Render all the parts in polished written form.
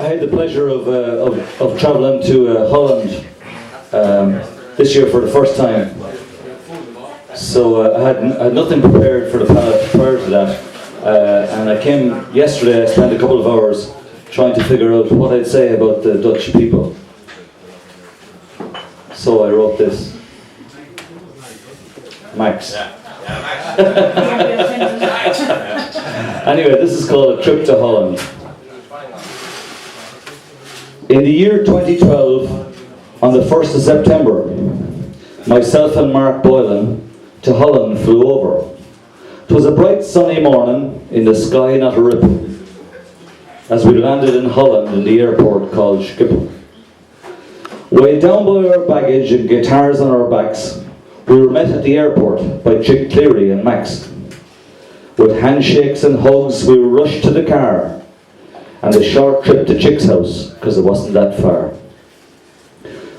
I had the pleasure of travelling to Holland this year for the first time. So I had nothing prepared for the Pallet prior to that. And I came yesterday, I spent a couple of hours trying to figure out what I'd say about the Dutch people. So I wrote this. Max. Anyway, this is called A Trip to Holland. In the year 2012, on the 1st of September, myself and Mark Boylan to Holland flew over. 'Twas a bright sunny morning, in the sky not a ripple, as we landed in Holland in the airport called Schiphol. Weighed down by our baggage and guitars on our backs, we were met at the airport by Chick Cleary and Max. With handshakes and hugs, we were rushed to the car, and a short trip to Chick's house, because it wasn't that far.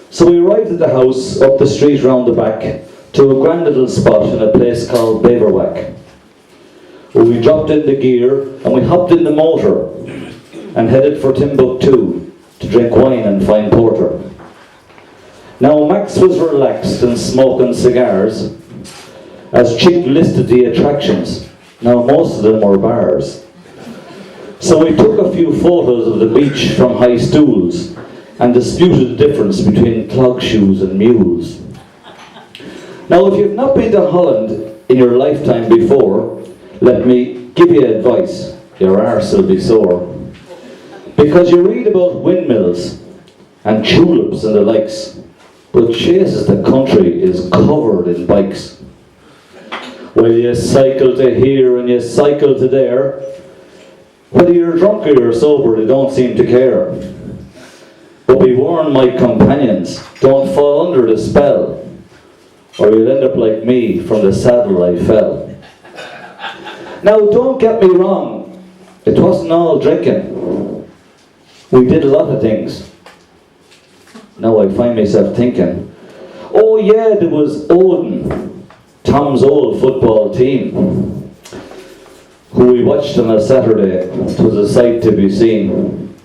So we arrived at the house, up the street round the back, to a grand little spot in a place called Beverwhack. Where we dropped in the gear, and we hopped in the motor, and headed for Timbuktu, to drink wine and fine porter. Now Max was relaxed and smoking cigars, as Chick listed the attractions. Now most of them were bars. So we took a few photos of the beach from high stools and disputed the difference between clog shoes and mules. Now if you've not been to Holland in your lifetime before, let me give you advice. Your arse will be sore. Because you read about windmills and tulips and the likes, but Jesus, the country is covered in bikes. Well, you cycle to here and you cycle to there. Whether you're drunk or you're sober, they don't seem to care. But be warned, my companions, don't fall under the spell, or you'll end up like me, from the saddle I fell. Now, don't get me wrong, it wasn't all drinking. We did a lot of things. Now I find myself thinking, oh yeah, there was Odin, Tom's old football team, who we watched on a Saturday. It was a sight to be seen.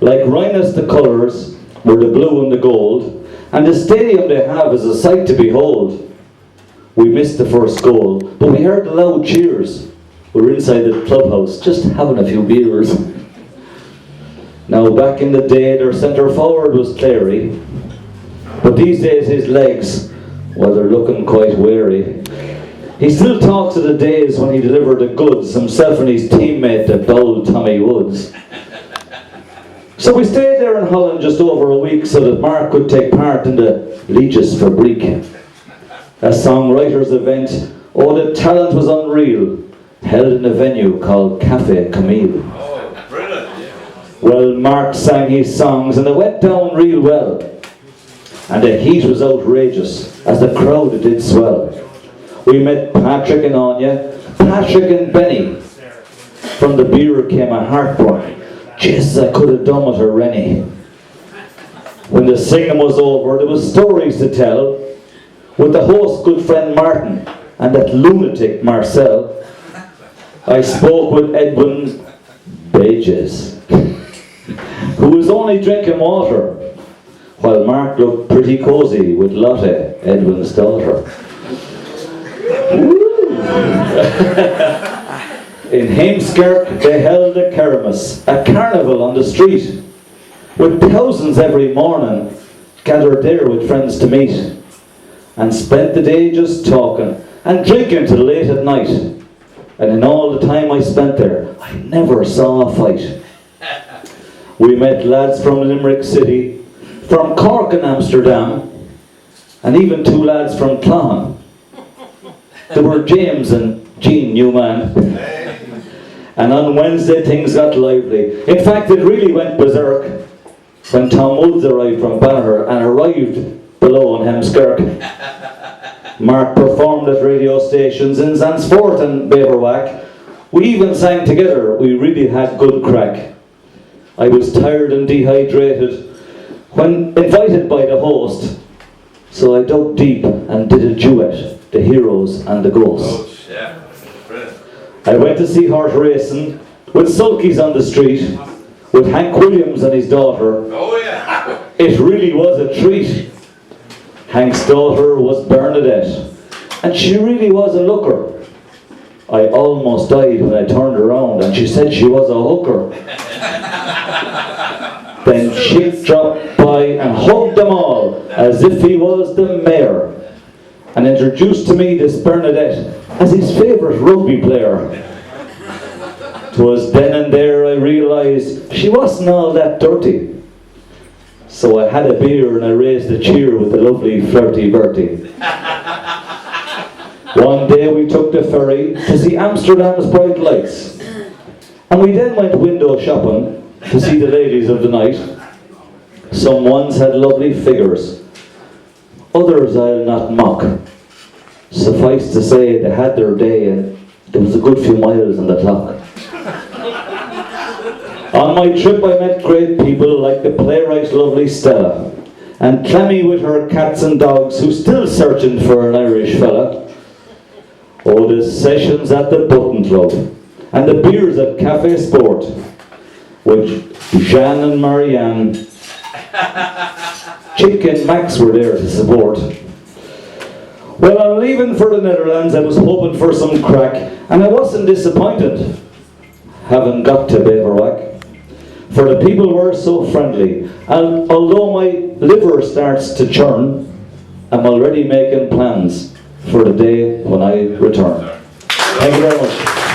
Like Rhinus, the colours were the blue and the gold, and the stadium they have is a sight to behold. We missed the first goal, but we heard the loud cheers. We were inside the clubhouse, just having a few beers. Now back in the day, their centre forward was Clary, but these days his legs, well, they're looking quite weary. He still talks of the days when he delivered the goods, himself and his teammate, the bold Tommy Woods. So we stayed there in Holland just over a week so that Mark could take part in the Liedjes Fabriek, a songwriters event. Oh, the talent was unreal, held in a venue called Café Camille. Oh, brilliant. Well, Mark sang his songs and they went down real well. And the heat was outrageous as the crowd did swell. We met Patrick and Anya, Patrick and Benny. From the beer came a heartburn. Jesus, I could have done with a Rennie. When the singing was over, there was stories to tell. With the host, good friend Martin, and that lunatic Marcel. I spoke with Edwin Bages, who was only drinking water, while Mark looked pretty cosy with Lotte, Edwin's daughter. In Heemskerk they held a kermis, a carnival on the street, with thousands every morning gathered there with friends to meet, and spent the day just talking and drinking till late at night. And in all the time I spent there, I never saw a fight. We met lads from Limerick City, from Cork and Amsterdam, and even two lads from Clon. There were James and Jean Newman. And on Wednesday things got lively. In fact, it really went berserk when Tom Woods arrived from Banagher and arrived below in Heemskerk. Mark performed at radio stations in Zansfort and Beverwhack. We even sang together. We really had good crack. I was tired and dehydrated when invited by the host, so I dug deep and did a duet, The Heroes and the Ghosts. Yeah. Brilliant. I went to see horse racing with sulkies on the street. with Hank Williams and his daughter. Oh yeah. It really was a treat. Hank's daughter was Bernadette, and she really was a looker. I almost died when I turned around and she said she was a hooker. Then Chick dropped by and hugged them all as if he was the mayor, and introduced to me this Bernadette as his favourite rugby player. 'Twas then and there I realised she wasn't all that dirty. So I had a beer and I raised a cheer with the lovely Flirty Bertie. One day we took the ferry to see Amsterdam's bright lights, and we then went window shopping to see the ladies of the night. Some ones had lovely figures, others I'll not mock. Suffice to say they had their day and there was a good few miles on the clock. On my trip I met great people like the playwright lovely Stella, and Clemmy with her cats and dogs who's still searching for an Irish fella. Oh, the sessions at the Button Club, and the beers at Cafe Sport, with Jean and Marianne. Chick and Max were there to support. Well, on leaving for the Netherlands I was hoping for some crack, and I wasn't disappointed, having got to Beverwhack. For the people were so friendly, and although my liver starts to churn, I'm already making plans for the day when I return. Thank you very much.